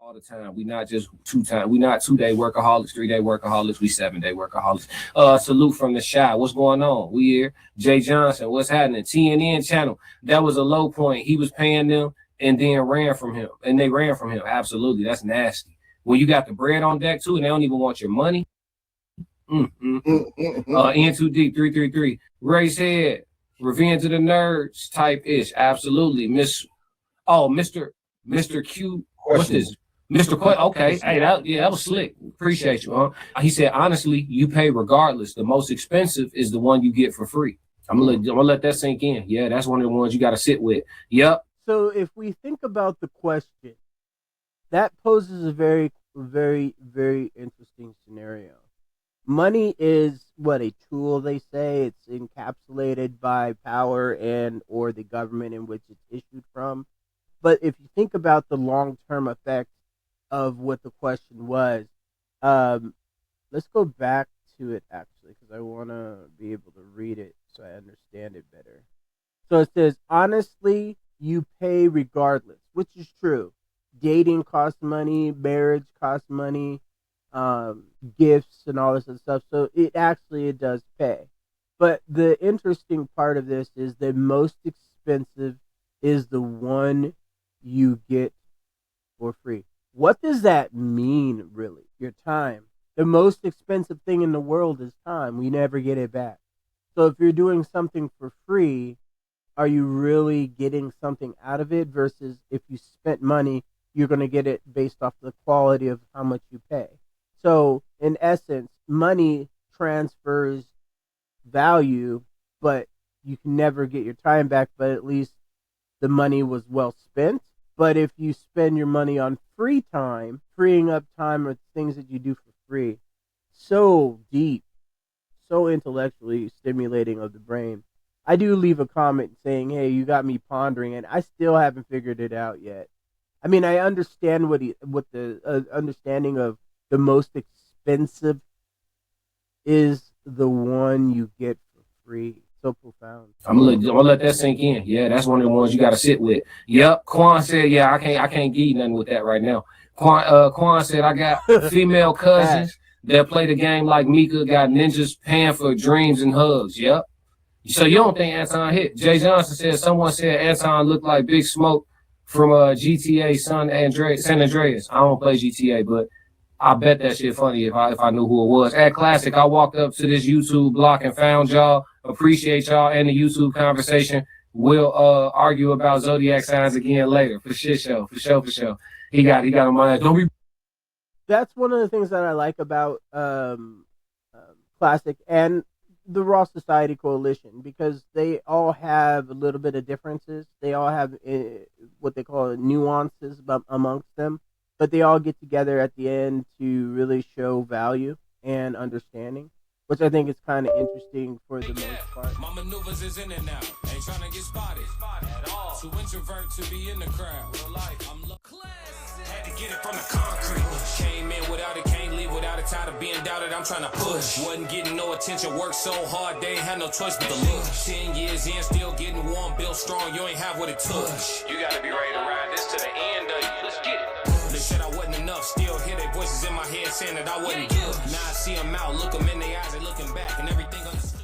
all the time. We not just 2 time. We not 2-day workaholics, 3-day workaholics. We 7-day workaholics. Salute from the shy. What's going on? We here. Jay Johnson. What's happening? TNN channel. That was a low point. He was paying them and then ran from him. And they ran from him. Absolutely. That's nasty. When you got the bread on deck too, and they don't even want your money. N2D 333. Race head. Revenge of the nerds type ish. Absolutely. Mr. Q. What's this? Mr. Quay. Okay. Hey, that was slick. Appreciate you, huh? He said, honestly, you pay regardless. The most expensive is the one you get for free. I'm gonna let that sink in. Yeah, that's one of the ones you gotta sit with. Yep. So if we think about the question, that poses a very, very, very interesting scenario. Money is what, a tool, they say. It's encapsulated by power and or the government in which it's issued from. But if you think about the long-term effect of what the question was, let's go back to it, actually, because I want to be able to read it so I understand it better. So it says, honestly, you pay regardless, which is true. Dating costs money, marriage costs money, gifts and all this other stuff. So it does pay. But the interesting part of this is the most expensive is the one you get for free. What does that mean, really? Your time. The most expensive thing in the world is time. We never get it back. So if you're doing something for free, are you really getting something out of it versus if you spent money, you're going to get it based off the quality of how much you pay. So in essence, money transfers value, but you can never get your time back, but at least the money was well spent. But if you spend your money on free time, freeing up time with things that you do for free, so deep, so intellectually stimulating of the brain. I do leave a comment saying, hey, you got me pondering, and I still haven't figured it out yet. I mean, I understand what the understanding of the most expensive is the one you get for free. So profound. I'm gonna let that sink in. Yeah, that's one of the ones you got to sit with. Yep. Quan said, yeah, I can't give you nothing with that right now. Quan said, I got female cousins that play the game like Mika, got ninjas paying for dreams and hugs. Yep. So you don't think Anton hit? Jay Johnson said, someone said Anton looked like Big Smoke from GTA San Andreas. I don't play GTA, but I bet that shit funny if I knew who it was. At Classic, I walked up to this YouTube block and found y'all. Appreciate y'all and the YouTube conversation. We'll argue about Zodiac signs again later. For shit show. For sure. He got him on that. Don't be. That's one of the things that I like about Classic and the Raw Society Coalition, because they all have a little bit of differences. They all have what they call nuances amongst them, but they all get together at the end to really show value and understanding, which I think is kind of interesting for the most part. My maneuvers is in and out. Ain't trying to get spotted at all. Too introvert to be in the crowd. Real life, I'm had to get it from the concrete. Came in without it, can't leave without it. Tired of being doubted, I'm trying to push. Wasn't getting no attention, worked so hard, they ain't had no choice but to look. 10 years in, still getting warm, built strong, you ain't have what it took. You gotta be ready to ride this to the end of you. Let's get it. They said I wasn't enough, still hear their voices in my head saying that I wasn't good. Now I see them out, look them in their eyes, they looking back, and everything understood.